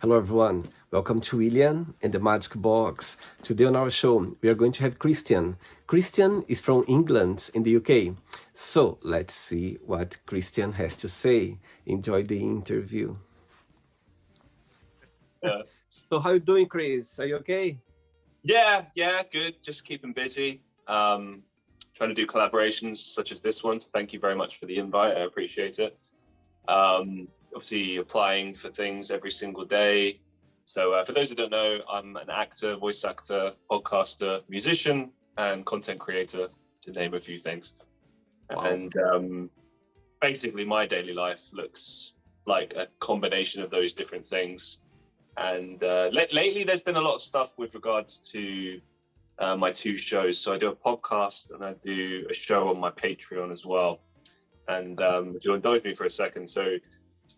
Hello everyone, welcome to William and the Magic Box. Today on our show, we are going to have Christian. Christian is from England in the UK. So let's see what Christian has to say. Enjoy the interview. Yeah. So how are you doing, Chris? Are you okay? Yeah, good. Just keeping busy. Trying to do collaborations such as this one. So thank you very much for the invite. I appreciate it. Obviously applying for things every single day. So for those who don't know, I'm an actor, voice actor, podcaster, musician, and content creator, to name a few things. Wow. And basically my daily life looks like a combination of those different things. And lately there's been a lot of stuff with regards to my two shows. So I do a podcast and I do a show on my Patreon as well. And if you'll indulge me for a second, so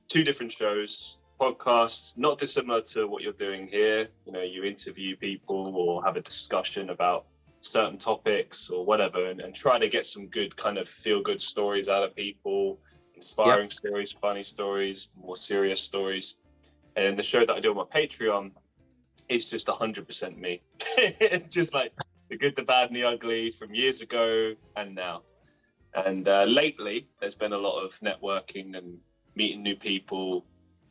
two different shows, podcasts, not dissimilar to what you're doing here. You know, you interview people or have a discussion about certain topics or whatever, and try to get some good kind of feel-good stories out of people, inspiring stories, funny stories, more serious stories. And the show that I do on my Patreon is just 100% me. Just like the good, the bad, and the ugly from years ago and now. And lately, there's been a lot of networking and meeting new people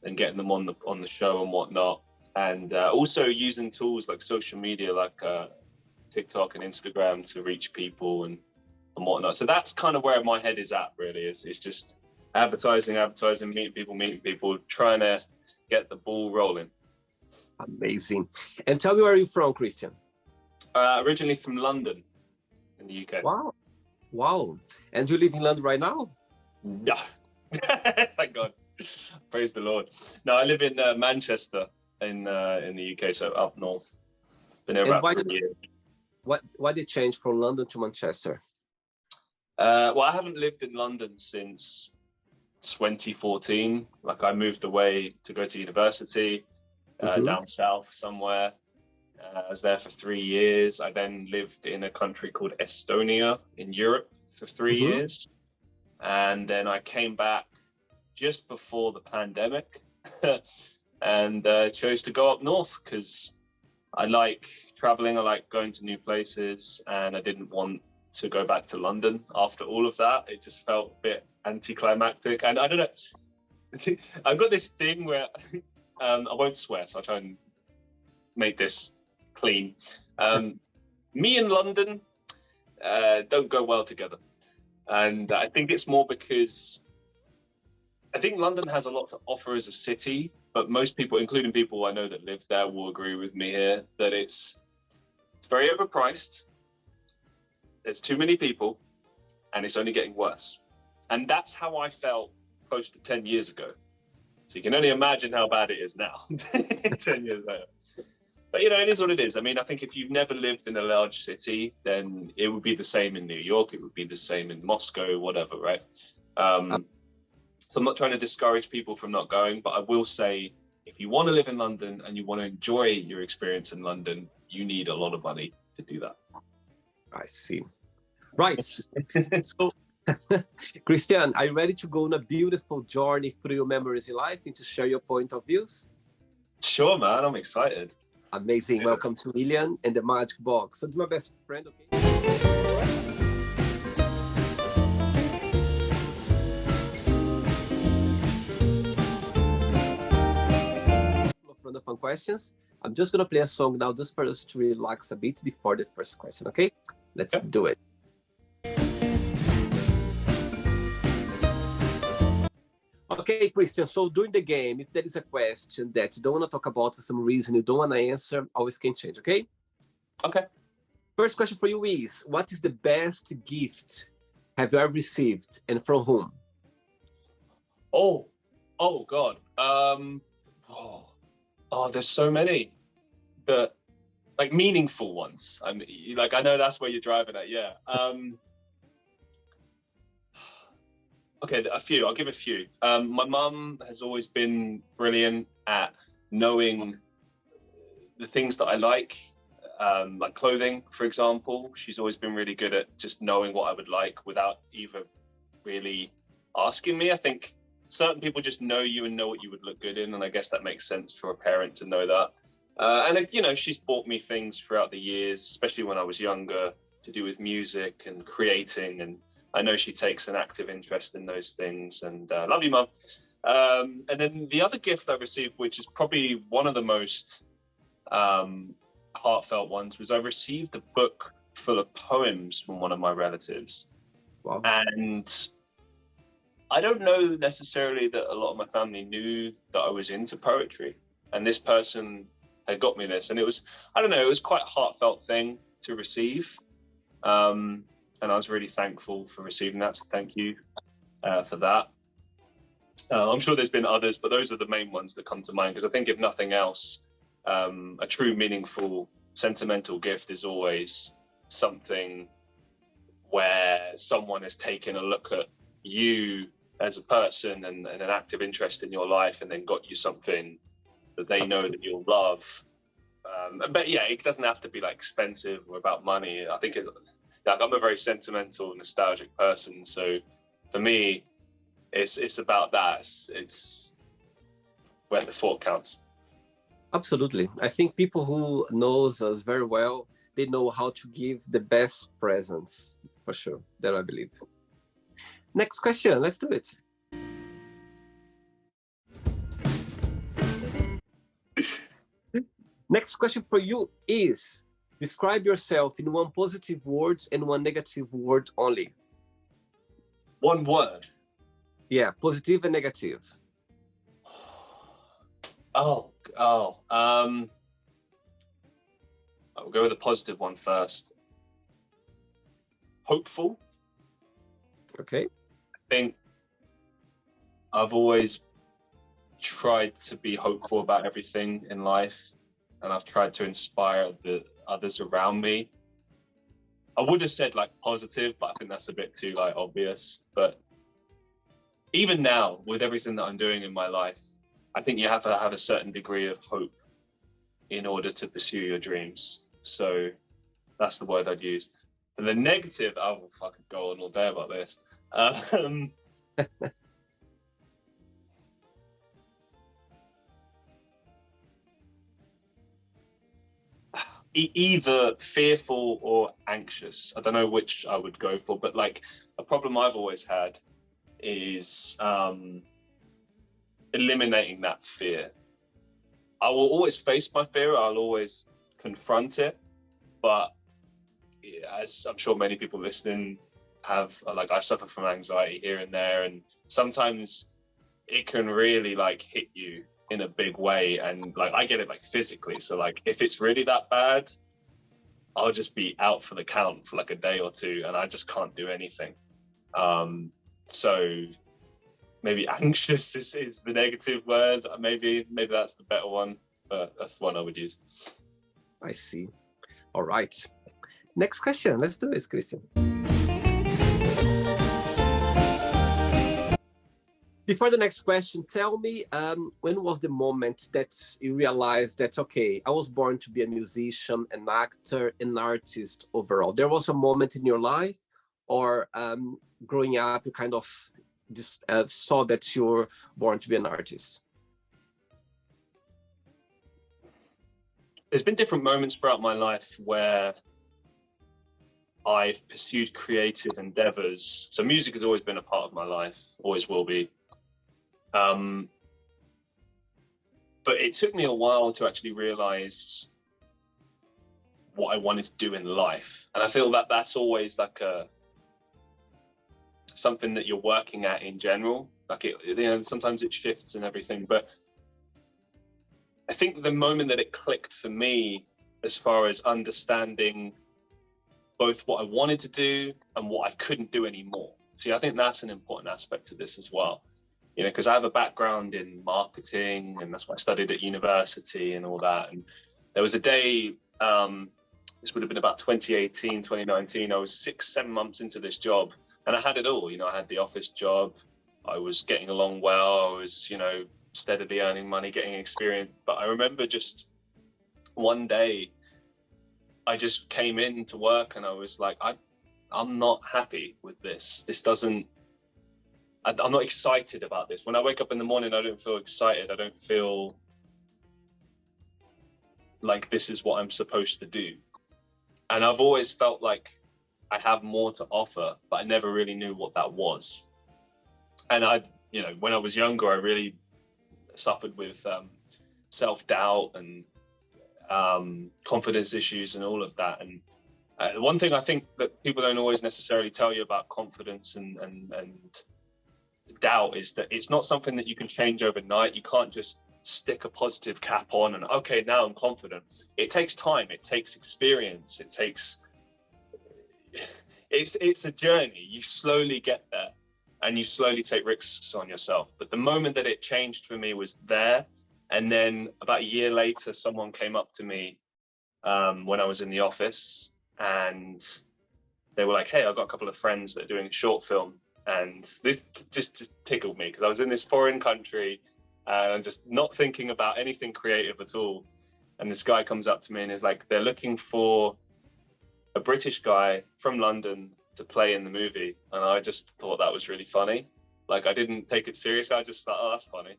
and getting them on the show and whatnot. And also using tools like social media, like TikTok and Instagram to reach people and whatnot. So that's kind of where my head is at, really. It's just advertising, meeting people, trying to get the ball rolling. Amazing. And tell me, where are you from, Christian? Originally from London in the UK. Wow. And you live in London right now? Yeah. Thank God. Praise the Lord. No, I live in Manchester in the UK, so up north. Been here about 3 years. Why did you change from London to Manchester? Well, I haven't lived in London since 2014. Like, I moved away to go to university down south somewhere. I was there for 3 years. I then lived in a country called Estonia in Europe for 3 years. And then I came back just before the pandemic and chose to go up north because I like traveling. I like going to new places, and I didn't want to go back to London after all of that. It just felt a bit anticlimactic. And I don't know, I've got this thing where I won't swear, so I'll try and make this clean. Me and London don't go well together. And I think it's more because I think London has a lot to offer as a city, but most people, including people I know that live there, will agree with me here that it's very overpriced. There's too many people, and it's only getting worse. And that's how I felt close to 10 years ago. So you can only imagine how bad it is now, 10 years later. But, you know, it is what it is. I mean, I think if you've never lived in a large city, then it would be the same in New York. It would be the same in Moscow, whatever, right? So I'm not trying to discourage people from not going, but I will say, if you want to live in London and you want to enjoy your experience in London, you need a lot of money to do that. I see. Right. So, Christian, are you ready to go on a beautiful journey through your memories in life and to share your point of views? Sure, man. I'm excited. Amazing. Yeah. Welcome to William and the Magic Box. So, do my best friend, okay? From the fun questions, I'm just gonna play a song now, just for us to relax a bit before the first question. Okay, let's do it. Okay, Christian, so during the game, if there is a question that you don't want to talk about for some reason, you don't want to answer, always can change, okay? Okay. First question for you is, what is the best gift have you ever received, and from whom? Oh God. There's so many, like meaningful ones. I mean, like, I know that's where you're driving at. Yeah. Okay, a few. I'll give a few. My mum has always been brilliant at knowing the things that I like clothing, for example. She's always been really good at just knowing what I would like without even really asking me. I think certain people just know you and know what you would look good in, and I guess that makes sense for a parent to know that. And you know, she's bought me things throughout the years, especially when I was younger, to do with music and creating, and I know she takes an active interest in those things. And love you, Mum. And then the other gift I received, which is probably one of the most heartfelt ones, was I received a book full of poems from one of my relatives. Wow. And I don't know necessarily that a lot of my family knew that I was into poetry, and this person had got me this, and it was, I don't know, it was quite a heartfelt thing to receive. And I was really thankful for receiving that, so thank you for that. I'm sure there's been others, but those are the main ones that come to mind, because I think if nothing else, a true, meaningful, sentimental gift is always something where someone has taken a look at you as a person and an active interest in your life, and then got you something that they know that you'll love. But yeah, it doesn't have to be like expensive or about money. I think like, I'm a very sentimental, nostalgic person, so for me, it's about that. It's where the thought counts. Absolutely. I think people who knows us very well, they know how to give the best presents, for sure. That I believe. Next question. Let's do it. Next question for you is, describe yourself in one positive word and one negative word only. One word? Yeah, positive and negative. I'll go with the positive one first. Hopeful. Okay. I think I've always tried to be hopeful about everything in life, and I've tried to inspire the others around me. I would have said like positive, but I think that's a bit too like obvious. But even now, with everything that I'm doing in my life, I think you have to have a certain degree of hope in order to pursue your dreams. So that's the word I'd use. And the negative, oh, I could go on all day about this. Either fearful or anxious. I don't know which I would go for, but like a problem I've always had is eliminating that fear. I will always face my fear. I'll always confront it. But as I'm sure many people listening have, like, I suffer from anxiety here and there, and sometimes it can really like hit you in a big way, and like I get it like physically. So like if it's really that bad, I'll just be out for the count for like a day or two, and I just can't do anything. So maybe anxious is the negative word. Maybe that's the better one, but that's the one I would use. I see. All right. Next question. Let's do it, Christian. Before the next question, tell me, when was the moment that you realized that, okay, I was born to be a musician, an actor, an artist overall? There was a moment in your life, or growing up, you kind of just saw that you're born to be an artist? There's been different moments throughout my life where I've pursued creative endeavors. So music has always been a part of my life, always will be. But it took me a while to actually realize what I wanted to do in life. And I feel that that's always like something that you're working at in general. Like sometimes it shifts and everything, but I think the moment that it clicked for me, as far as understanding both what I wanted to do and what I couldn't do anymore. See, I think that's an important aspect to this as well. You know, because I have a background in marketing, and that's what I studied at university and all that. And there was a day, this would have been about 2018, 2019. I was 6-7 months into this job, and I had it all. You know, I had the office job. I was getting along well. I was, you know, steadily earning money, getting experience. But I remember just one day, I just came in to work, and I was like, I'm not happy with this. This doesn't I'm not excited about this. When I wake up in the morning, I don't feel excited. I don't feel like this is what I'm supposed to do. And I've always felt like I have more to offer, but I never really knew what that was. And when I was younger, I really suffered with self-doubt and confidence issues and all of that. And one thing I think that people don't always necessarily tell you about confidence and doubt is that it's not something that you can change overnight. You can't just stick a positive cap on and, okay, now I'm confident. It takes time. It takes experience. It's a journey. You slowly get there and you slowly take risks on yourself. But the moment that it changed for me was there. And then about a year later, someone came up to me when I was in the office, and they were like, hey, I've got a couple of friends that are doing a short film. And this just tickled me because I was in this foreign country and I'm just not thinking about anything creative at all. And this guy comes up to me and is like, they're looking for a British guy from London to play in the movie. And I just thought that was really funny. Like, I didn't take it seriously. I just thought, oh, that's funny.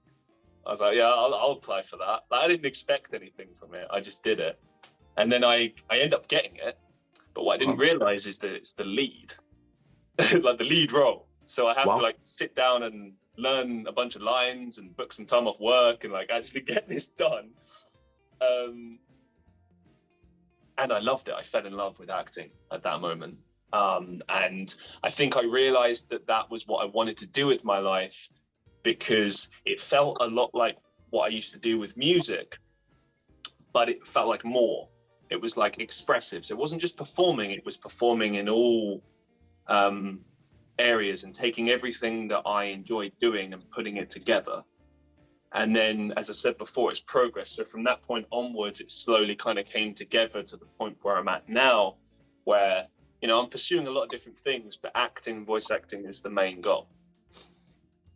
I was like, yeah, I'll apply for that. Like, I didn't expect anything from it. I just did it. And then I end up getting it. But what I didn't realize is that it's the lead, like the lead role. So I have to like sit down and learn a bunch of lines and book some time off work and like actually get this done. And I loved it. I fell in love with acting at that moment. And I think I realized that that was what I wanted to do with my life, because it felt a lot like what I used to do with music, but it felt like more. It was like expressive. So it wasn't just performing, it was performing in all areas and taking everything that I enjoyed doing and putting it together. And then, as I said before, it's progress. So from that point onwards, it slowly kind of came together to the point where I'm at now, where, I'm pursuing a lot of different things, but acting, voice acting is the main goal.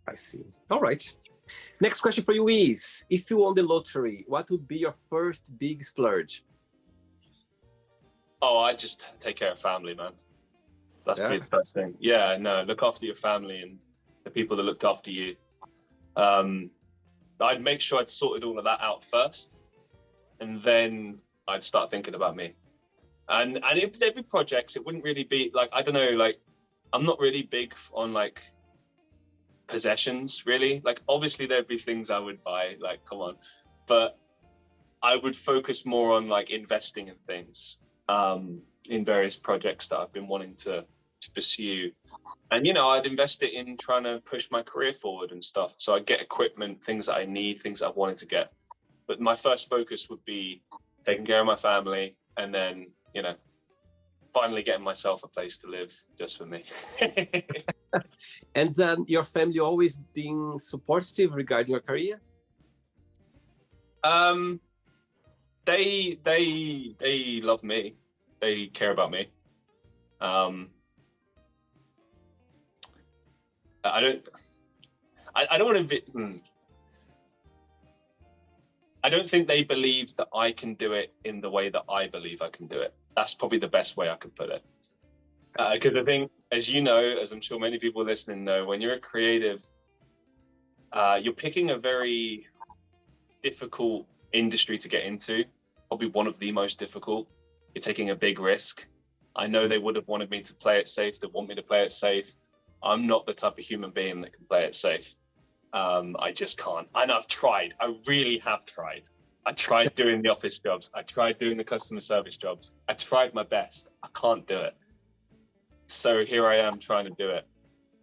I see. All right. Next question for you is, if you won the lottery, what would be your first big splurge? Oh, I just take care of family, man. That's the first thing. Yeah, no, look after your family and the people that looked after you. I'd make sure I'd sorted all of that out first, and then I'd start thinking about me. And there'd be projects. It wouldn't really be like, I don't know, like, I'm not really big on like possessions, really. Like, obviously there'd be things I would buy, like, come on, but I would focus more on like investing in things, in various projects that I've been wanting to pursue. And I'd invest it in trying to push my career forward and stuff. So I'd get equipment, things that I need, things that I've wanted to get. But my first focus would be taking care of my family, and then finally getting myself a place to live just for me. And your family always being supportive regarding your career? They love me. They care about me. I don't want to I don't think they believe that I can do it in the way that I believe I can do it. That's probably the best way I could put it. Because I think, as you know, as I'm sure many people listening know, when you're a creative, you're picking a very difficult industry to get into, probably one of the most difficult. You're taking a big risk. I know they would have wanted me to play it safe. They want me to play it safe. I'm not the type of human being that can play it safe. I just can't. And I've tried. I really have tried. I tried doing the office jobs. I tried doing the customer service jobs. I tried my best. I can't do it. So here I am trying to do it.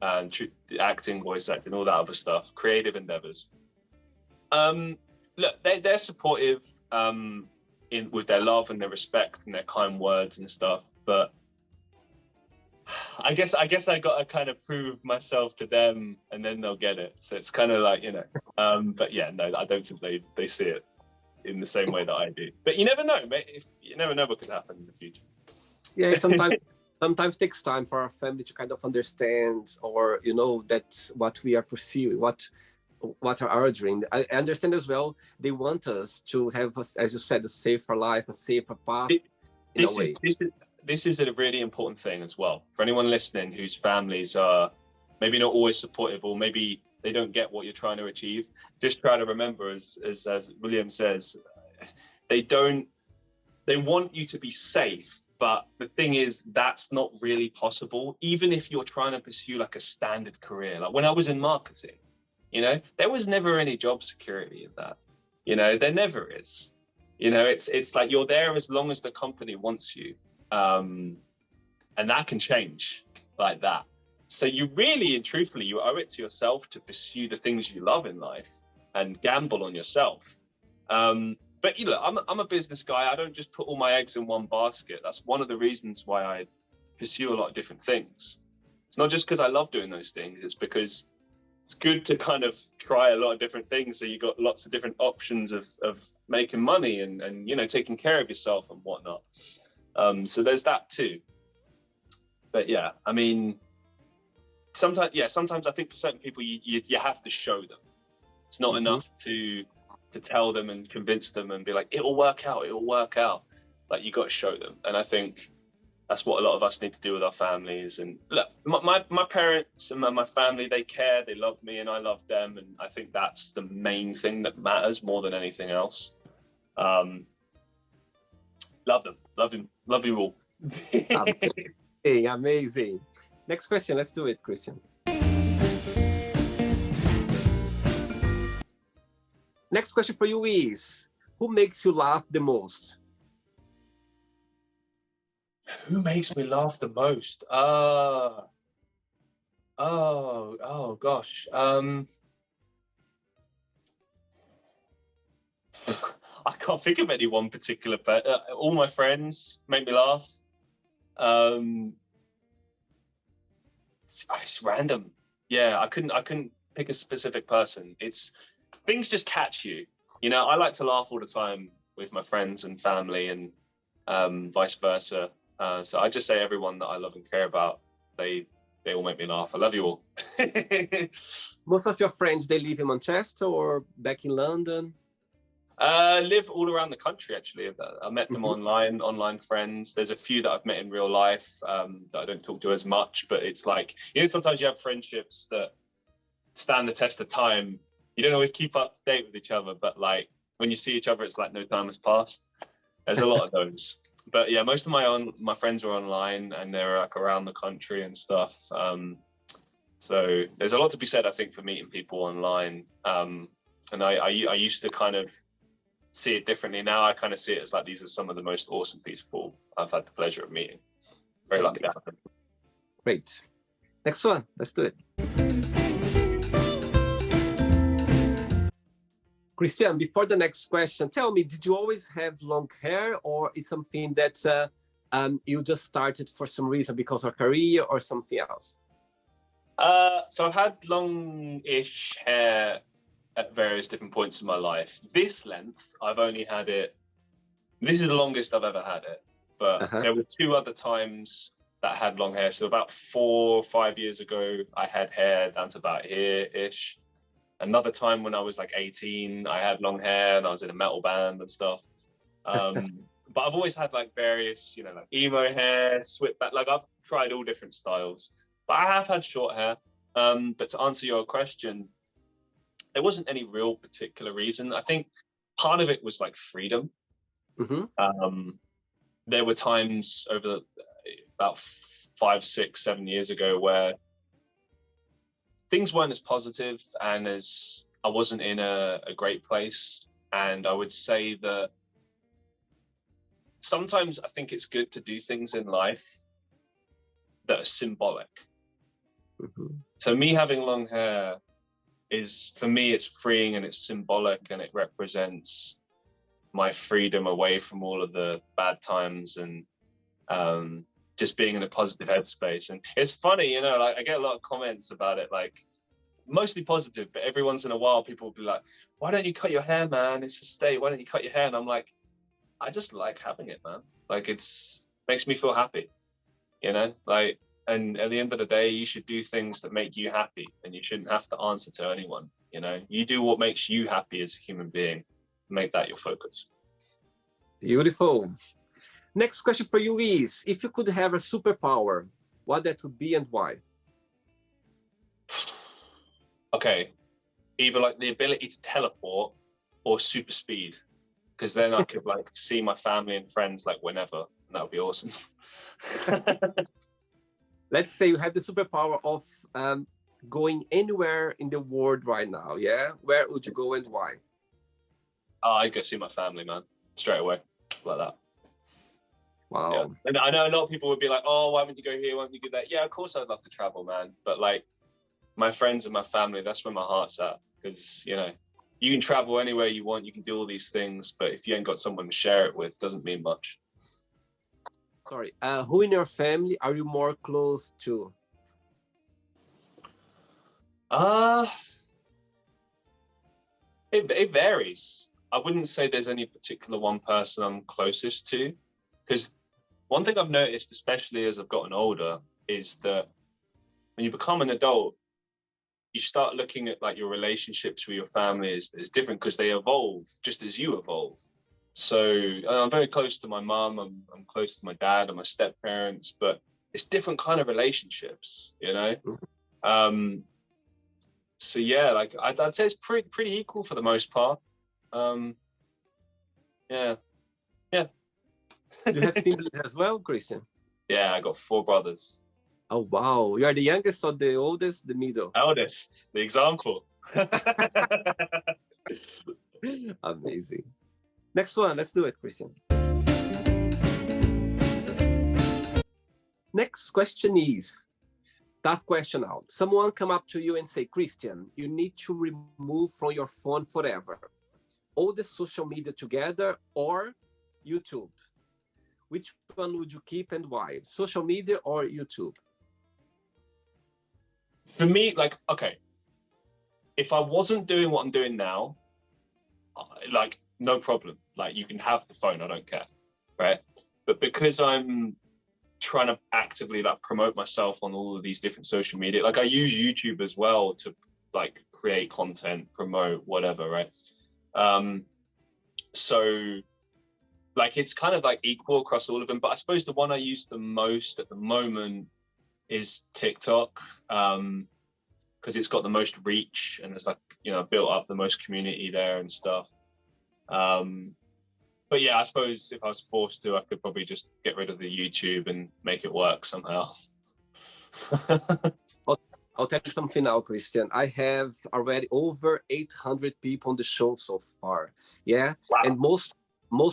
And acting, voice acting, all that other stuff, creative endeavors. Look, they're supportive with their love and their respect and their kind words and stuff. But I guess I got to kind of prove myself to them, and then they'll get it. So it's kind of like, but yeah, no, I don't think they see it in the same way that I do. But you never know, mate. You never know what could happen in the future. Yeah, sometimes takes time for our family to kind of understand, or that's what we are pursuing, what are our dreams. I understand as well. They want us to have, as you said, a safer life, a safer path. This is a really important thing as well for anyone listening whose families are maybe not always supportive, or maybe they don't get what you're trying to achieve, just try to remember, as William says, they want you to be safe, but the thing is, that's not really possible, even if you're trying to pursue like a standard career. Like when I was in marketing, you know, there was never any job security in that. You know, there never is. You know, it's like you're there as long as the company wants you. And that can change like that. So you really and truthfully, you owe it to yourself to pursue the things you love in life and gamble on yourself. But you know, I'm a business guy. I don't just put all my eggs in one basket. That's one of the reasons why I pursue a lot of different things. It's not just because I love doing those things. It's because it's good to kind of try a lot of different things. So you got lots of different options of making money and you know, taking care of yourself and whatnot. So there's that too. But yeah, I mean, sometimes I think for certain people, you have to show them. It's not enough to tell them and convince them and be like, it'll work out. Like, you got to show them. And I think that's what a lot of us need to do with our families. And look, my parents and my family, they care, they love me, and I love them. And I think that's the main thing that matters more than anything else. Love them, love you all. Hey, amazing. Next question, let's do it, Christian. Next question for you is, who makes you laugh the most? Who makes me laugh the most? Oh gosh. I can't think of any one particular, but all my friends make me laugh. It's random. Yeah, I couldn't pick a specific person. It's things just catch you. You know, I like to laugh all the time with my friends and family, and vice versa. So I just say everyone that I love and care about, they all make me laugh. I love you all. Most of your friends, they live in Manchester or back in London? Live all around the country, actually. I met them online friends. There's a few that I've met in real life that I don't talk to as much, but it's like, you know, sometimes you have friendships that stand the test of time. You don't always keep up to date with each other, but like when you see each other, it's like no time has passed. There's a lot of those. But yeah, most of my friends are online, and they're like around the country and stuff. So there's a lot to be said, I think, for meeting people online. And I used to kind of see it differently. Now I kind of see it as like, these are some of the most awesome people I've had the pleasure of meeting. Very lucky to have them. Great. Next one, let's do it. Christian, before the next question, tell me, did you always have long hair, or is something that you just started for some reason because of career or something else? So I've had long-ish hair at various different points in my life. This length, I've only had it, this is the longest I've ever had it, but there were two other times that I had long hair. So about 4 or 5 years ago, I had hair down to about here-ish. Another time when I was like 18, I had long hair and I was in a metal band and stuff. But I've always had like various, you know, like emo hair, swept back. Like I've tried all different styles, but I have had short hair. But to answer your question, there wasn't any real particular reason. I think part of it was like freedom. There were times over about 5, 6, 7 years ago where things weren't as positive, and as I wasn't in a great place. And I would say that sometimes I think it's good to do things in life that are symbolic. So me having long hair is, for me, it's freeing and it's symbolic, and it represents my freedom away from all of the bad times and just being in a positive headspace. And it's funny, you know, like I get a lot of comments about it, like mostly positive, but every once in a while people will be like, why don't you cut your hair, man? It's a state. Why don't you cut your hair? And I'm like, I just like having it, man. Like makes me feel happy, you know, like, and at the end of the day, you should do things that make you happy, and you shouldn't have to answer to anyone. You know, you do what makes you happy as a human being. Make that your focus. Beautiful. Next question for you is, if you could have a superpower, what that would be and why? okay, either like the ability to teleport or super speed, because then I could like see my family and friends like whenever, and that would be awesome. Let's say you have the superpower of going anywhere in the world right now. Yeah, where would you go and why? I'd go see my family, man, straight away, like that. Wow. Yeah. And I know a lot of people would be like, "Oh, why wouldn't you go here? Why wouldn't you do that?" Yeah, of course I'd love to travel, man. But like my friends and my family, that's where my heart's at. Because you can travel anywhere you want, you can do all these things, but if you ain't got someone to share it with, it doesn't mean much. Sorry, who in your family are you more close to? It varies. I wouldn't say there's any particular one person I'm closest to, because one thing I've noticed, especially as I've gotten older, is that when you become an adult, you start looking at like your relationships with your family is different because they evolve just as you evolve. So I'm very close to my mum, I'm close to my dad and my step parents, but it's different kind of relationships, So yeah, like I'd say it's pretty equal for the most part. Yeah. You have siblings as well, Christian? Yeah, I got 4 brothers. Oh wow, you are the youngest or the oldest, the middle? Eldest, the example. Amazing. Next one, let's do it, Christian. Next question is, tough question out. Someone come up to you and say, Christian, you need to remove from your phone forever all the social media together or YouTube. Which one would you keep and why? Social media or YouTube? For me, like, okay, if I wasn't doing what I'm doing now, like, no problem. Like, you can have the phone, I don't care, right? But because I'm trying to actively like promote myself on all of these different social media, like I use YouTube as well to like create content, promote, whatever, right? So like it's kind of like equal across all of them, but I suppose the one I use the most at the moment is TikTok, because it's got the most reach and it's like built up the most community there and stuff. But yeah, I suppose if I was forced to, I could probably just get rid of the YouTube and make it work somehow. I'll tell you something now, Christian. I have already over 800 people on the show so far. Yeah, wow. And most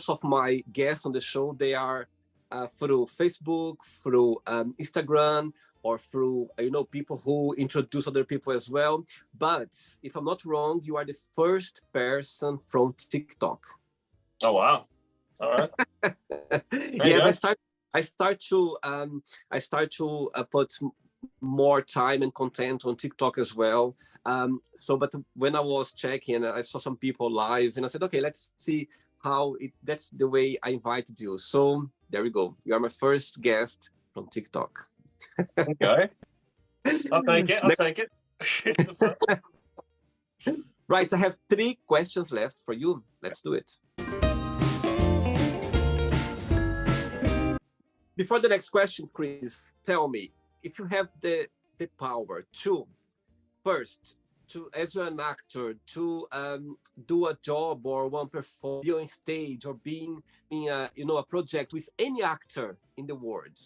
of my guests on the show, they are through Facebook, through Instagram, or through people who introduce other people as well. But if I'm not wrong, you are the first person from TikTok. Oh wow! All right. Yes, I start to put more time and content on TikTok as well. But when I was checking, I saw some people live, and I said, okay, let's see how that's the way I invited you. So there we go. You are my first guest from TikTok. Okay. I'll take it. I'll take it. Right. I have 3 questions left for you. Let's do it. Before the next question, Chris, tell me, if you have the power to, first, as you're an actor, to do a job or one performance, be on stage or being in a project with any actor in the world,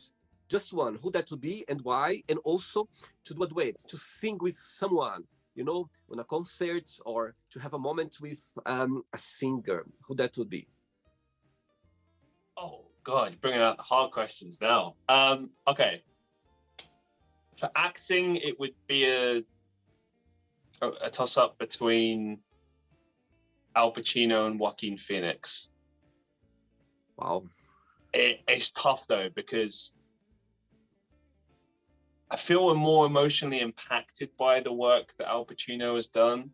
just one, who that would be and why, and also to do a duet, to sing with someone, on a concert, or to have a moment with a singer, who that would be? Oh God, you're bringing out the hard questions now. Okay. For acting, it would be a toss-up between Al Pacino and Joaquin Phoenix. Wow. It's tough though, because I feel we're more emotionally impacted by the work that Al Pacino has done.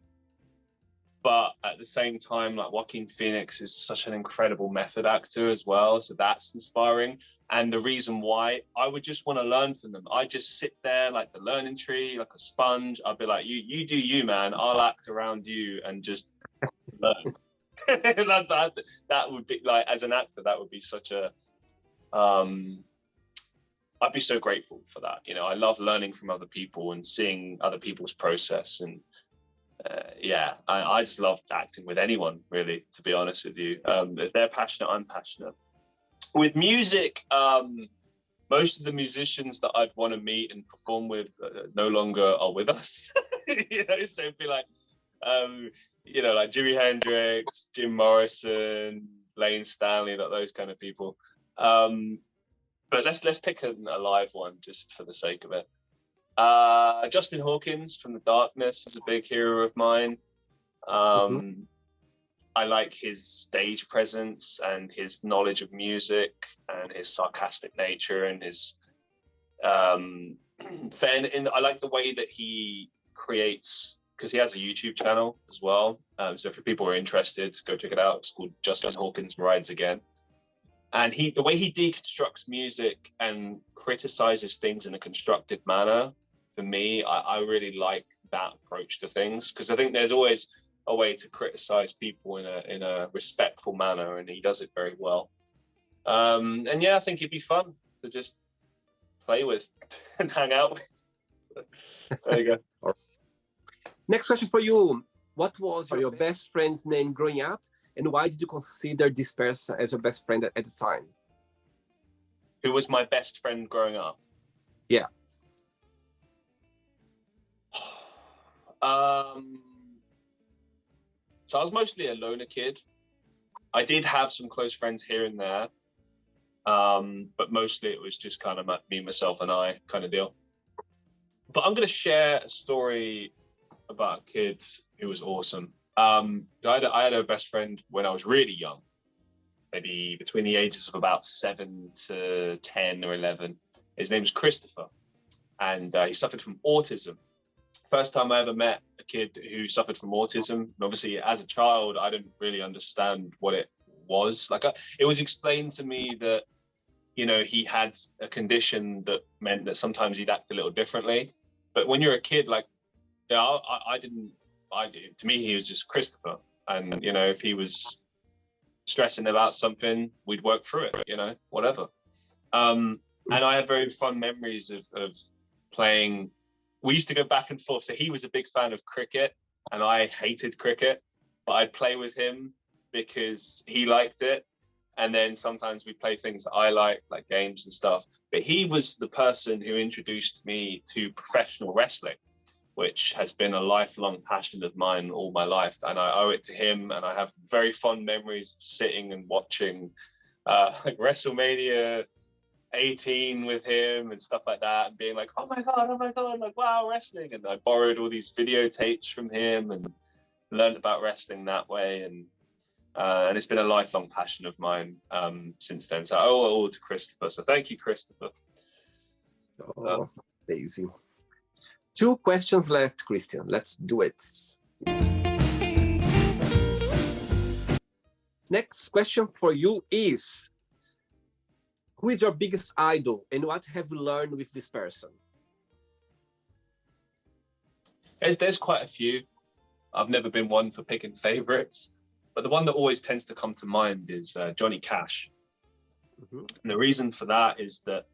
But at the same time, like Joaquin Phoenix is such an incredible method actor as well. So that's inspiring. And the reason why, I would just want to learn from them. I just sit there like the learning tree, like a sponge. I'd be like, you do you, man. I'll act around you and just learn. that would be like, as an actor, that would be such a, I'd be so grateful for that. I love learning from other people and seeing other people's process. And yeah, I just love acting with anyone, really, to be honest with you. If they're passionate, I'm passionate. With music, most of the musicians that I'd want to meet and perform with no longer are with us. You know, so it'd be like, you know, like Jimi Hendrix, Jim Morrison, Lane Stanley, like those kind of people. But let's pick a live one just for the sake of it. Justin Hawkins from The Darkness is a big hero of mine. I like his stage presence and his knowledge of music and his sarcastic nature and his I like the way that he creates, because he has a YouTube channel as well. So if people are interested, go check it out. It's called Justin Hawkins Rides Again. And the way he deconstructs music and criticizes things in a constructive manner, for me, I really like that approach to things, because I think there's always a way to criticize people in a respectful manner, and he does it very well. And yeah, I think it'd be fun to just play with and hang out with. There you go. Next question for you. What was your best friend's name growing up, and why did you consider this person as your best friend at the time? Who was my best friend growing up? Yeah. So I was mostly a loner kid. I did have some close friends here and there, but mostly it was just kind of me, myself, and I kind of deal. But I'm going to share a story about a kid who was awesome. I had a best friend when I was really young, maybe between the ages of about 7 to 10 or 11. His name was Christopher, and he suffered from autism. First time I ever met a kid who suffered from autism. And obviously, as a child, I didn't really understand what it was. Like, it was explained to me that, you know, he had a condition that meant that sometimes he'd act a little differently. But when you're a kid, like, yeah, to me, he was just Christopher. And, you know, if he was stressing about something, we'd work through it, you know, whatever. And I have very fond memories of playing. We used to go back and forth. So he was a big fan of cricket and I hated cricket, but I'd play with him because he liked it. And then sometimes we play things that I like games and stuff. But he was the person who introduced me to professional wrestling, which has been a lifelong passion of mine all my life. And I owe it to him. And I have very fond memories of sitting and watching like WrestleMania 18 with him and stuff like that, and being like, oh my god, like, wow, wrestling. And I borrowed all these videotapes from him and learned about wrestling that way. And it's been a lifelong passion of mine since then. So I owe it all to Christopher. So thank you, Christopher. Oh, amazing. 2 questions left, Christian. Let's do it. Next question for you is, who is your biggest idol and what have you learned with this person? There's quite a few. I've never been one for picking favorites, but the one that always tends to come to mind is Johnny Cash. And the reason for that is that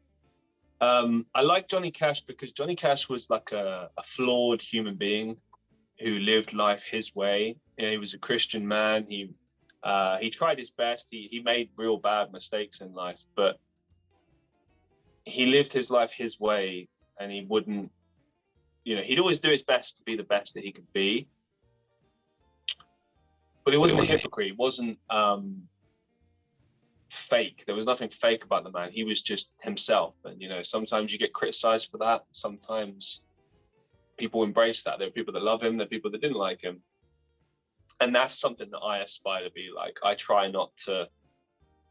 I like Johnny Cash because Johnny Cash was like a flawed human being who lived life his way. You know, he was a Christian man. He tried his best. He made real bad mistakes in life, but he lived his life his way, and he wouldn't, you know, he'd always do his best to be the best that he could be. But he wasn't a hypocrite. He wasn't fake. There was nothing fake about the man. He was just himself. And, you know, sometimes you get criticized for that. Sometimes people embrace that. There are people that love him. There are people that didn't like him. And that's something that I aspire to be like. I try not to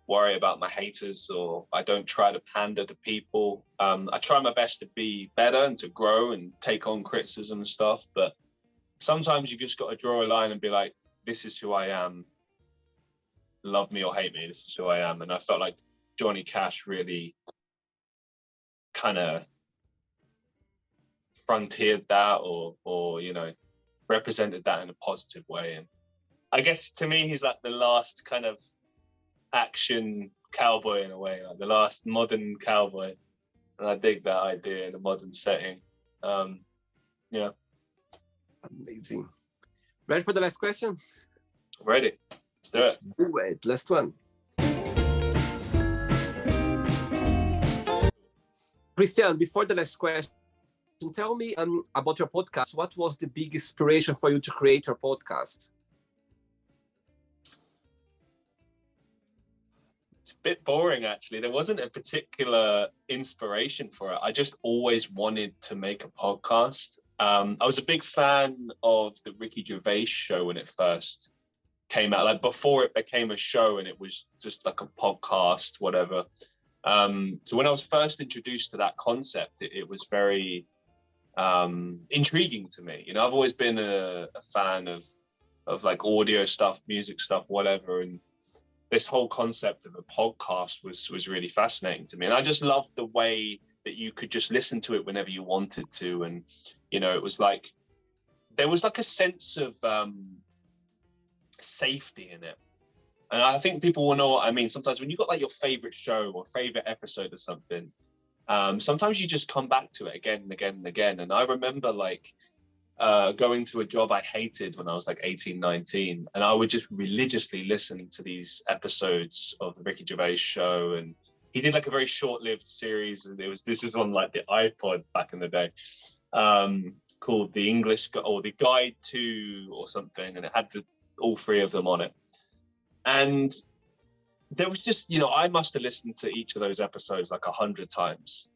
worry about my haters, or I don't try to pander to people. I try my best to be better and to grow and take on criticism and stuff. But sometimes you just got to draw a line and be like, this is who I am. Love me or hate me, this is who I am. And I felt like Johnny Cash really kind of frontiered that, or you know, represented that in a positive way. And I guess to me, he's like the last kind of action cowboy in a way, like the last modern cowboy. And I dig that idea in a modern setting. Yeah. Amazing. Ready for the last question? Ready. Let's do Let's it. do it. Last one. Christian, before the last question, tell me about your podcast. What was the big inspiration for you to create your podcast? It's a bit boring, actually. There wasn't a particular inspiration for it. I just always wanted to make a podcast. I was a big fan of the Ricky Gervais show when it first came out, like before it became a show and it was just like a podcast, whatever. So when I was first introduced to that concept, it was very intriguing to me. You know, I've always been a fan of like audio stuff, music stuff, whatever, and this whole concept of a podcast was really fascinating to me. And I just loved the way that you could just listen to it whenever you wanted to, and you know, it was like there was like a sense of safety in it. And I think people will know what I mean. Sometimes when you got like your favorite show or favorite episode or something, sometimes you just come back to it again and again and again. And I remember like going to a job I hated when I was like 18, 19, and I would just religiously listen to these episodes of the Ricky Gervais show. And he did like a very short-lived series, and this was on like the iPod back in the day, called The English or The Guide to or something, and it had all three of them on it. And there was just, you know, I must have listened to each of those episodes like 100 times,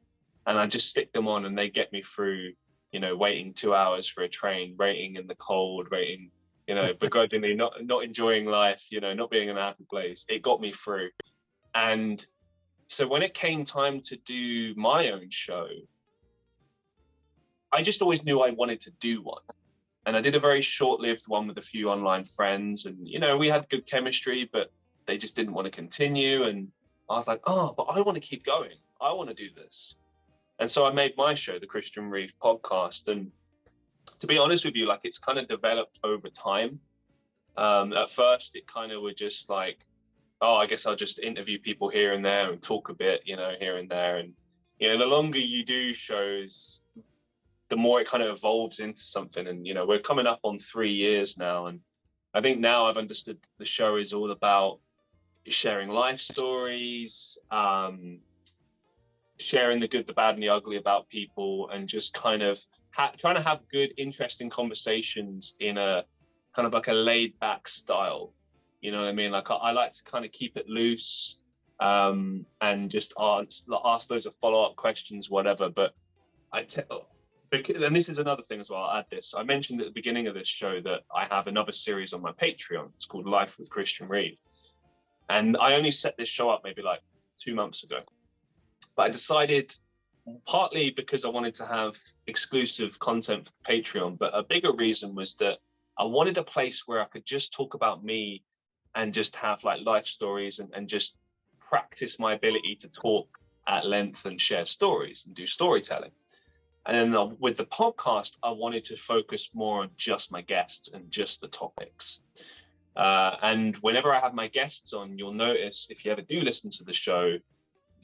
and I just stick them on and they get me through, you know, waiting 2 hours for a train, waiting in the cold, waiting, you know, begrudgingly not enjoying life, you know, not being in a happy place. It got me through. And so when it came time to do my own show, I just always knew I wanted to do one. And I did a very short-lived one with a few online friends, and, you know, we had good chemistry, but they just didn't want to continue. And I was like, oh, but I want to keep going. I want to do this. And so I made my show, the Christian Reeve podcast. And to be honest with you, like, it's kind of developed over time. At first, it kind of were just like, oh, I guess I'll just interview people here and there and talk a bit, you know, here and there. And, you know, the longer you do shows, the more it kind of evolves into something. And, you know, we're coming up on 3 years now. And I think now I've understood the show is all about sharing life stories, sharing the good, the bad, and the ugly about people, and just kind of trying to have good, interesting conversations in a kind of like a laid back style. You know what I mean? Like I like to kind of keep it loose, and just ask loads of follow-up questions, whatever. But and this is another thing as well, I'll add this. I mentioned at the beginning of this show that I have another series on my Patreon. It's called Life with Christian Reeve. And I only set this show up maybe like 2 months ago. But I decided, partly because I wanted to have exclusive content for the Patreon, but a bigger reason was that I wanted a place where I could just talk about me and just have like life stories and just practice my ability to talk at length and share stories and do storytelling. And then with the podcast, I wanted to focus more on just my guests and just the topics. And whenever I have my guests on, you'll notice, if you ever do listen to the show,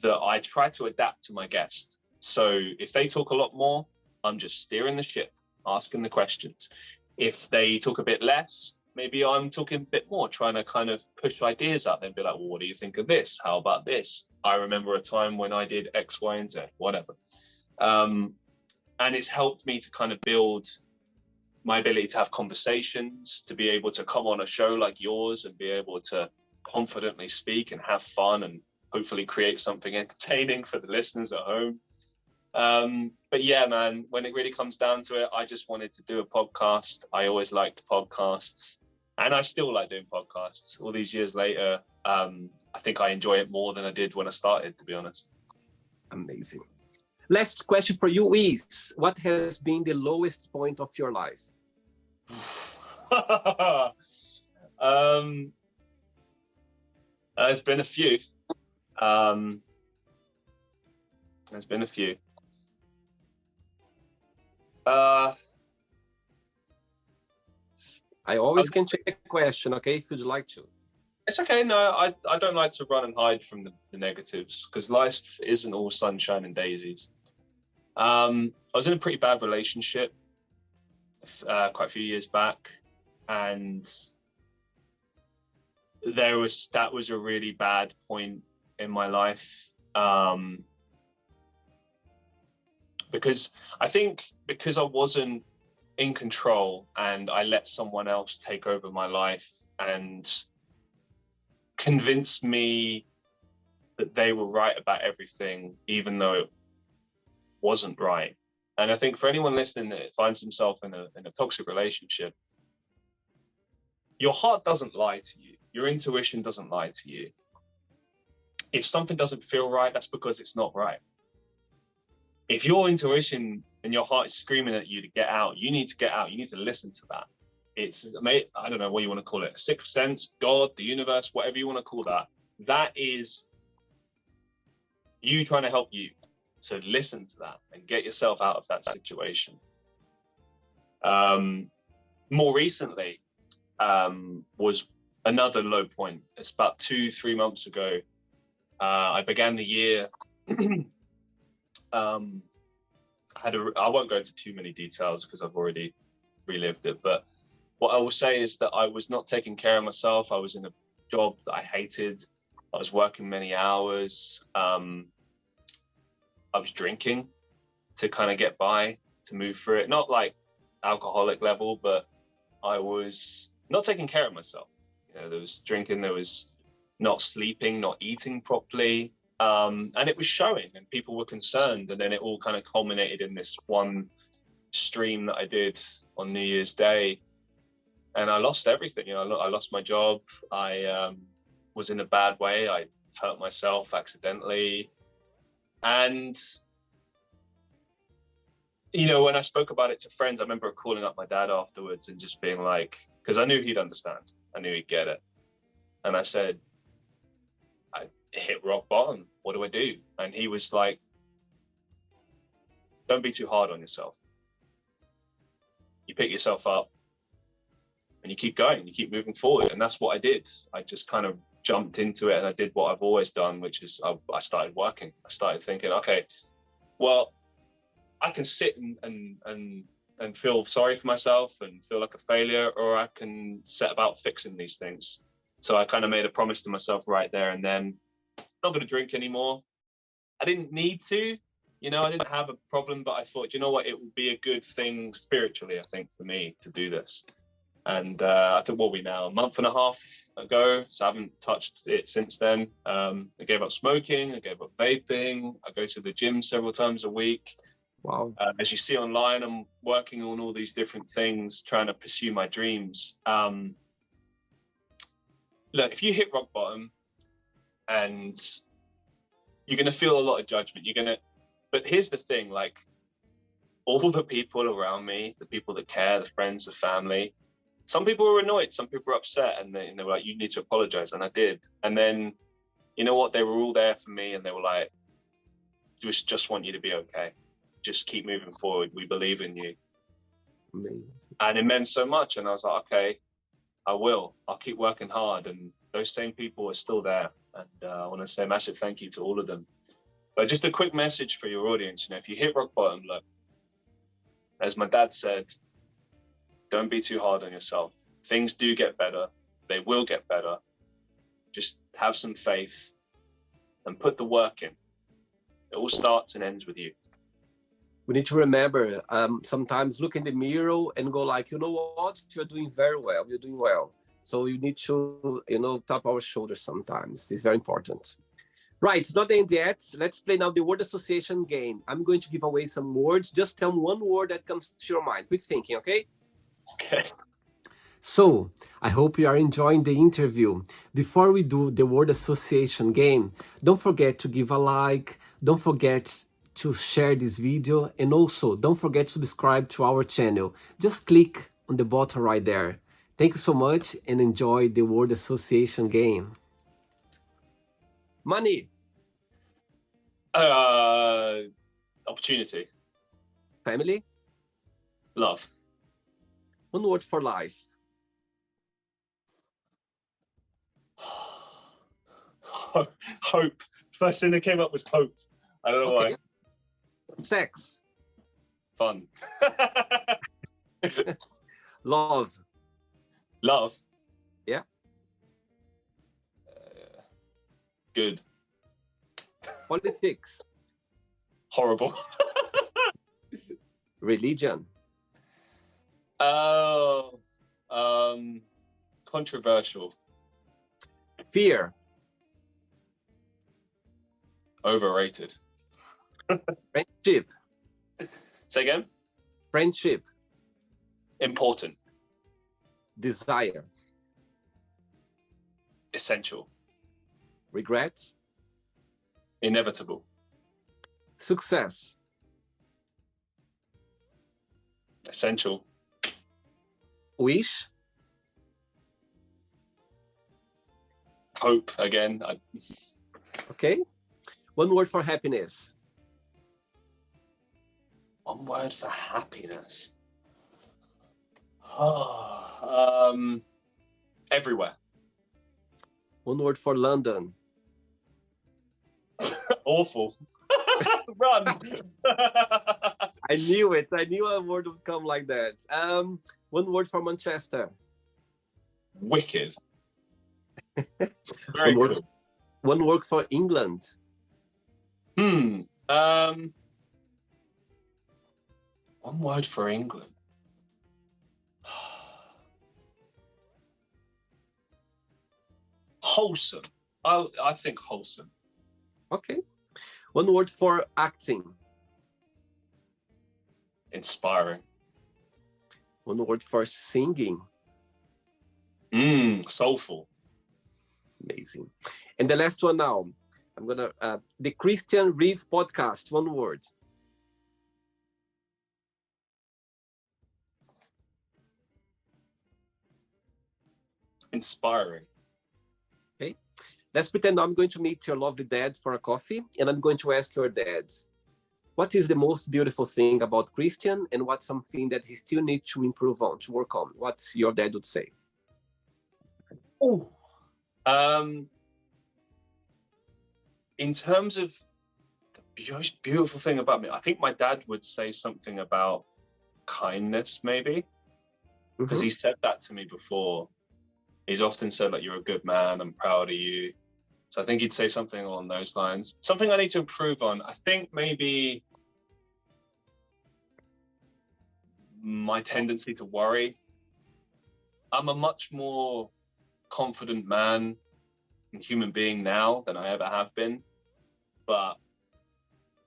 that I try to adapt to my guest. So if they talk a lot more, I'm just steering the ship, asking the questions. If they talk a bit less, maybe I'm talking a bit more, trying to kind of push ideas out there and be like, well, what do you think of this? How about this? I remember a time when I did X, Y, and Z, whatever. And it's helped me to kind of build my ability to have conversations, to be able to come on a show like yours and be able to confidently speak and have fun and hopefully create something entertaining for the listeners at home. But yeah, man, when it really comes down to it, I just wanted to do a podcast. I always liked podcasts, and I still like doing podcasts. All these years later, I think I enjoy it more than I did when I started, to be honest. Amazing. Last question for you is, what has been the lowest point of your life? There's been a few. There's been a few. I always can check a question, okay, if you'd like to. It's okay. No, I don't like to run and hide from the negatives, because life isn't all sunshine and daisies. I was in a pretty bad relationship quite a few years back. and that was a really bad point in my life, because I think because I wasn't in control and I let someone else take over my life and convince me that they were right about everything, even though it wasn't right. And I think for anyone listening that finds himself in a toxic relationship, your heart doesn't lie to you. Your intuition doesn't lie to you. If something doesn't feel right, that's because it's not right. If your intuition and your heart is screaming at you to get out, you need to get out. You need to listen to that. It's, I don't know what you want to call it, a sixth sense, God, the universe, whatever you want to call that. That is you trying to help you. So listen to that and get yourself out of that situation. More recently was another low point. It's about 2-3 months ago. I began the year. I won't go into too many details because I've already relived it. But what I will say is that I was not taking care of myself. I was in a job that I hated. I was working many hours. I was drinking to kind of get by, to move through it. Not like alcoholic level, but I was not taking care of myself. You know, there was drinking, there was not sleeping, not eating properly. And it was showing and people were concerned. And then it all kind of culminated in this one stream that I did on New Year's Day. And I lost everything. You know, I lost my job. I was in a bad way. I hurt myself accidentally. And, you know, when I spoke about it to friends, I remember calling up my dad afterwards and just being like, because I knew he'd understand. I knew he'd get it. And I said, I hit rock bottom. What do I do? And he was like, don't be too hard on yourself. You pick yourself up and you keep going, you keep moving forward. And that's what I did. I just kind of jumped into it and I did what I've always done, which is I started working. I started thinking, okay, well, I can sit and feel sorry for myself and feel like a failure, or I can set about fixing these things. So I kind of made a promise to myself right there and then, not going to drink anymore. I didn't need to, you know, I didn't have a problem, but I thought, you know what, it would be a good thing spiritually, I think, for me to do this. And I think what are we now, a month and a half ago, so I haven't touched it since then. I gave up smoking, I gave up vaping, I go to the gym several times a week. Wow. As you see online, I'm working on all these different things, trying to pursue my dreams. Look, if you hit rock bottom and you're going to feel a lot of judgment, but here's the thing, like all the people around me, the people that care, the friends, the family, some people were annoyed, some people were upset, and they were like, you need to apologize. And I did. And then, you know what? They were all there for me and they were like, just want you to be okay. Just keep moving forward. We believe in you. Amazing. And it meant so much. And I was like, okay, I'll keep working hard. And those same people are still there. And I want to say a massive thank you to all of them. But just a quick message for your audience. You know, if you hit rock bottom, look, as my dad said, don't be too hard on yourself. Things do get better. They will get better. Just have some faith and put the work in. It all starts and ends with you. We need to remember, sometimes look in the mirror and go like, you know what, you're doing very well, you're doing well. So you need to, you know, tap our shoulders sometimes. It's very important. Right, it's not the end yet. Let's play now the word association game. I'm going to give away some words. Just tell me one word that comes to your mind. Quick thinking, okay? Okay. So, I hope you are enjoying the interview. Before we do the word association game, don't forget to give a like, don't forget to share this video, and also don't forget to subscribe to our channel. Just click on the button right there. Thank you so much and enjoy the word association game. Money. Opportunity. Family. Love. One word for life. Hope. First thing that came up was hope. I don't know why. Sex. Fun. Love. Love. Yeah. Good. Politics. Horrible. Religion. Oh, controversial. Fear. Overrated. Friendship. Say again. Friendship. Important. Desire. Essential. Regret. Inevitable. Success. Essential. Wish. Hope again. Okay. One word for happiness. One word for happiness. Oh, everywhere. One word for London. Awful. Run. I knew it. I knew a word would come like that. One word for Manchester. Wicked. Very good. One word for England. One word for England. Wholesome. I think wholesome. Okay. One word for acting. Inspiring. One word for singing. Soulful. Amazing. And the last one now. I'm gonna the Christian Reeve podcast. One word. Inspiring. Okay. Let's pretend I'm going to meet your lovely dad for a coffee, and I'm going to ask your dad, what is the most beautiful thing about Christian, and what's something that he still needs to improve on, to work on? What's your dad would say? Oh. In terms of the most beautiful thing about me, I think my dad would say something about kindness, maybe, because he said that to me before. He's often said, like, you're a good man, I'm proud of you. So I think he'd say something along those lines. Something I need to improve on, I think maybe my tendency to worry. I'm a much more confident man and human being now than I ever have been. But,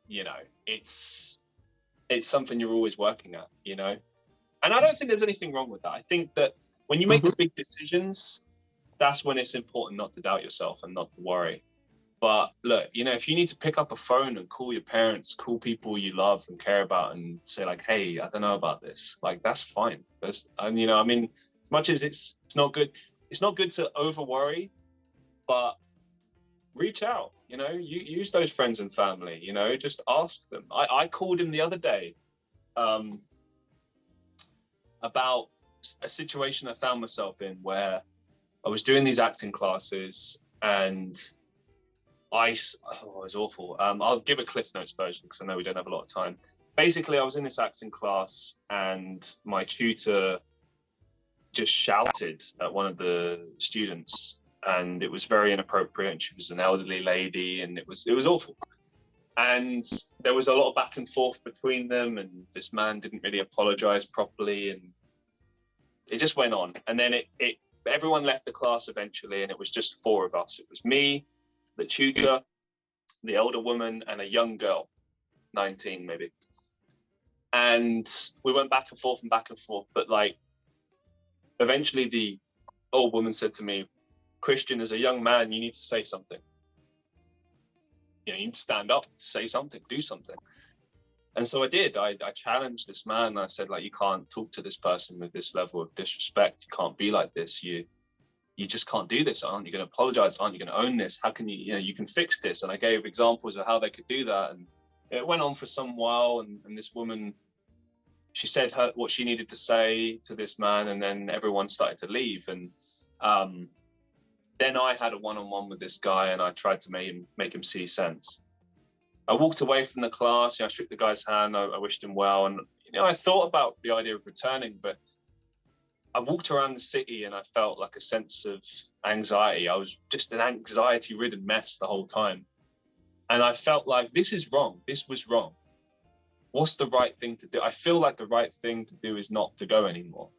you know, it's something you're always working at, you know? And I don't think there's anything wrong with that. I think that when you make the big decisions, that's when it's important not to doubt yourself and not to worry. But look, you know, if you need to pick up a phone and call your parents, call people you love and care about and say like, hey, I don't know about this, like, that's fine. And you know, I mean, as much as it's not good to over worry, but reach out, you know, you use those friends and family, you know, just ask them. I called him the other day about a situation I found myself in where I was doing these acting classes and it was awful. I'll give a Cliff Notes version because I know we don't have a lot of time. Basically, I was in this acting class and my tutor just shouted at one of the students, and it was very inappropriate. And she was an elderly lady, and it was awful. And there was a lot of back and forth between them, and this man didn't really apologize properly, and it just went on. And then everyone left the class eventually, and it was just four of us. It was me, the tutor, the elder woman, and a young girl, 19 maybe. And we went back and forth, but like eventually the old woman said to me, Christian, as a young man, you need to say something. You know, you need to stand up, say something, do something. And so I did. I challenged this man. I said, like, you can't talk to this person with this level of disrespect. You can't be like this. You just can't do this. Aren't you going to apologize? Aren't you going to own this? How can you can fix this? And I gave examples of how they could do that. And it went on for some while. And this woman, she said what she needed to say to this man. And then everyone started to leave. And then I had a one-on-one with this guy, and I tried to make him see sense. I walked away from the class. I shook the guy's hand. I wished him well. And, I thought about the idea of returning, but I walked around the city and I felt like a sense of anxiety. I was just an anxiety-ridden mess the whole time. And I felt like, this is wrong. This was wrong. What's the right thing to do? I feel like the right thing to do is not to go anymore.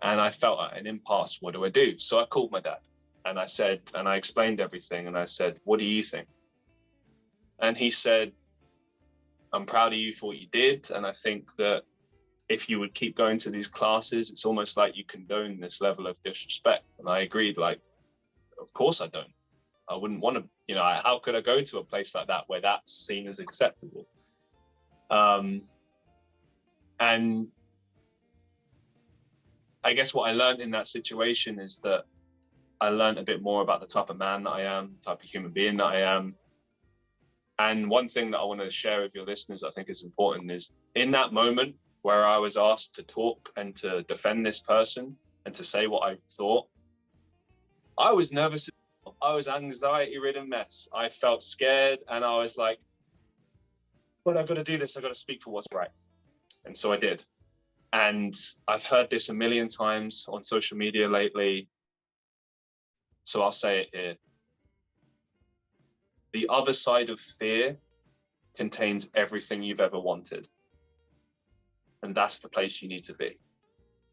And I felt at an impasse. What do I do? So I called my dad and I said, and I explained everything. And I said, what do you think? And he said, I'm proud of you for what you did. And I think that if you would keep going to these classes, it's almost like you condone this level of disrespect. And I agreed, like, of course I don't. I wouldn't want to, you know, how could I go to a place like that where that's seen as acceptable? And I guess what I learned in that situation is that I learned a bit more about the type of man that I am, the type of human being that I am. And one thing that I want to share with your listeners, I think is important, is in that moment where I was asked to talk and to defend this person and to say what I thought, I was nervous. I was anxiety-ridden mess. I felt scared and I was like, but I've got to do this. I've got to speak for what's right. And so I did. And I've heard this a million times on social media lately. So I'll say it here. The other side of fear contains everything you've ever wanted. And that's the place you need to be.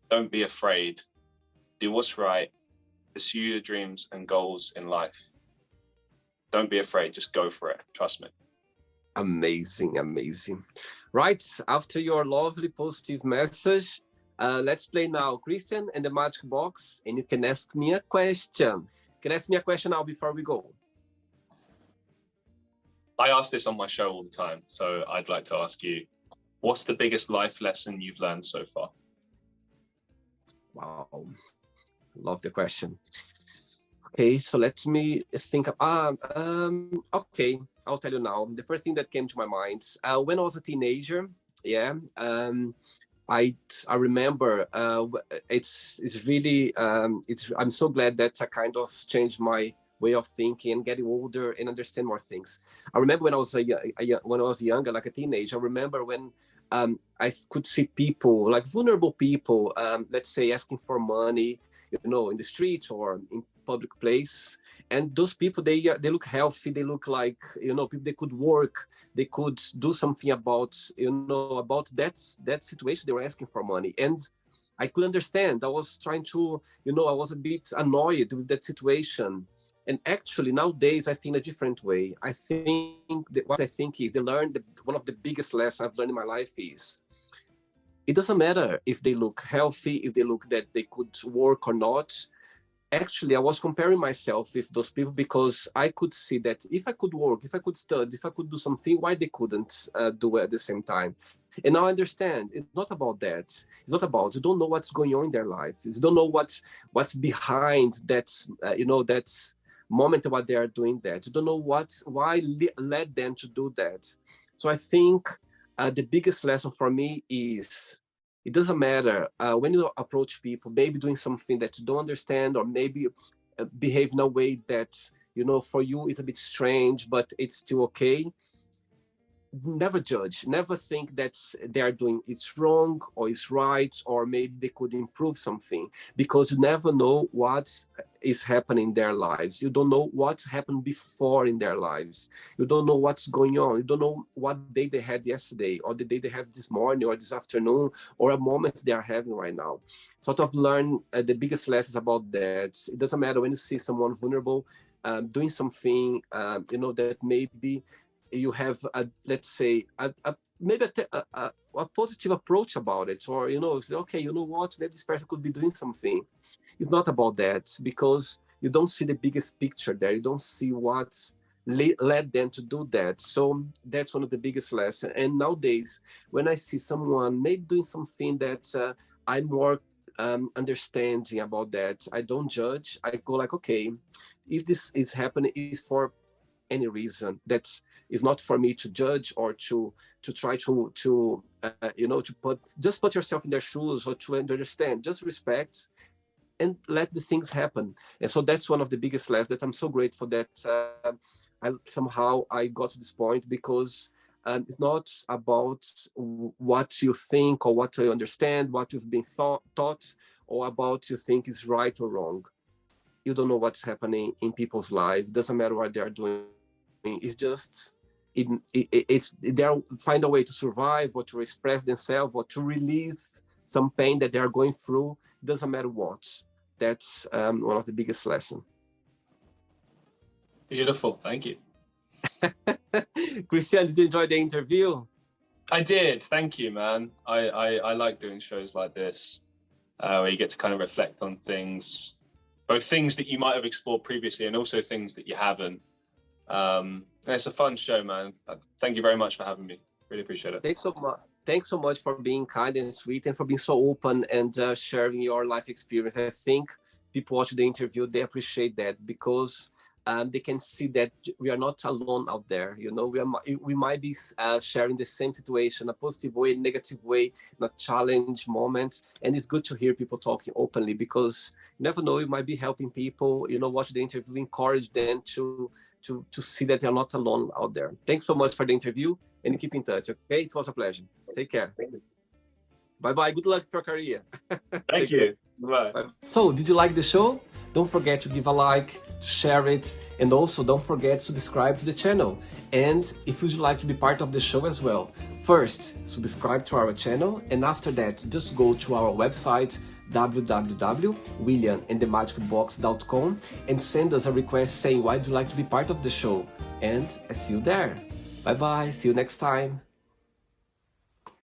Don't be afraid. Do what's right. Pursue your dreams and goals in life. Don't be afraid. Just go for it. Trust me. Amazing, amazing. Right, after your lovely positive message, let's play now Christian and the Magic Box, and you can ask me a question. You can ask me a question now before we go. I ask this on my show all the time, so I'd like to ask you, what's the biggest life lesson you've learned so far? Wow, love the question. Okay, so let me think. Okay, I'll tell you now. The first thing that came to my mind when I was a teenager, yeah, I remember it's really I'm so glad that I kind of changed my way of thinking and getting older and understand more things. I remember when I was when I was younger, like a teenager. I remember when I could see people, like vulnerable people, let's say asking for money, you know, in the streets or in public place, and those people, they look healthy, they look like, you know, people, they could work, they could do something about, you know, about that situation. They were asking for money, and I could understand. I was trying to, you know, I was a bit annoyed with that situation. And actually nowadays I think a different way. I think that what I think is one of the biggest lessons I've learned in my life is, it doesn't matter if they look healthy, if they look that they could work or not. Actually, I was comparing myself with those people because I could see that if I could work, if I could study, if I could do something, why they couldn't do it at the same time. And now I understand it's not about that. It's not about, you don't know what's going on in their life. You don't know what's behind that, you know, that moment what they are doing that. You don't know why led them to do that. So I think the biggest lesson for me is, it doesn't matter when you approach people, maybe doing something that you don't understand, or maybe behave in a way that, you know, for you is a bit strange, but it's still okay. Never judge, never think that they are doing it's wrong or it's right, or maybe they could improve something, because you never know what is happening in their lives. You don't know what happened before in their lives. You don't know what's going on. You don't know what day they had yesterday, or the day they have this morning or this afternoon, or a moment they are having right now. Sort of learn the biggest lessons about that. It doesn't matter when you see someone vulnerable doing something, you know, that maybe you have let's say maybe a positive approach about it, or, you know, say, okay, you know what, maybe this person could be doing something. It's not about that, because you don't see the biggest picture there. You don't see what's led them to do that. So that's one of the biggest lessons. And nowadays, when I see someone maybe doing something that I'm more understanding about that, I don't judge. I go like, okay, if this is happening, is for any reason. That's is not for me to judge or to try to you know, to put yourself in their shoes or to understand. Just respect and let the things happen. And so that's one of the biggest lessons that I'm so grateful that I got to this point, because it's not about what you think or what you understand, what you've been taught, or about you think is right or wrong. You don't know what's happening in people's lives. Doesn't matter what they're doing. It's just it's they find a way to survive or to express themselves or to release some pain that they are going through. Doesn't matter what. That's one of the biggest lessons. Beautiful, thank you. Christian, did you enjoy the interview? I did, thank you, man. I like doing shows like this, where you get to kind of reflect on things, both things that you might have explored previously and also things that you haven't. It's a fun show, man. Thank you very much for having me. Really appreciate it. Thanks so much. Thanks so much for being kind and sweet and for being so open and sharing your life experience. I think people watching the interview, they appreciate that because they can see that we are not alone out there. You know, we might be sharing the same situation, a positive way, negative way, in a challenge moment. And it's good to hear people talking openly because you never know, you might be helping people, you know, watch the interview, encourage them to see that they're not alone out there. Thanks so much for the interview and keep in touch. Okay, it was a pleasure. Take care. Bye-bye. Good luck for your career. Thank you. Bye. So, did you like the show? Don't forget to give a like, share it, and also don't forget to subscribe to the channel. And if you'd like to be part of the show as well, first, subscribe to our channel, and after that, just go to our website, www.williamandthemagicbox.com, and send us a request saying why you'd like to be part of the show. And I see you there. Bye-bye. See you next time.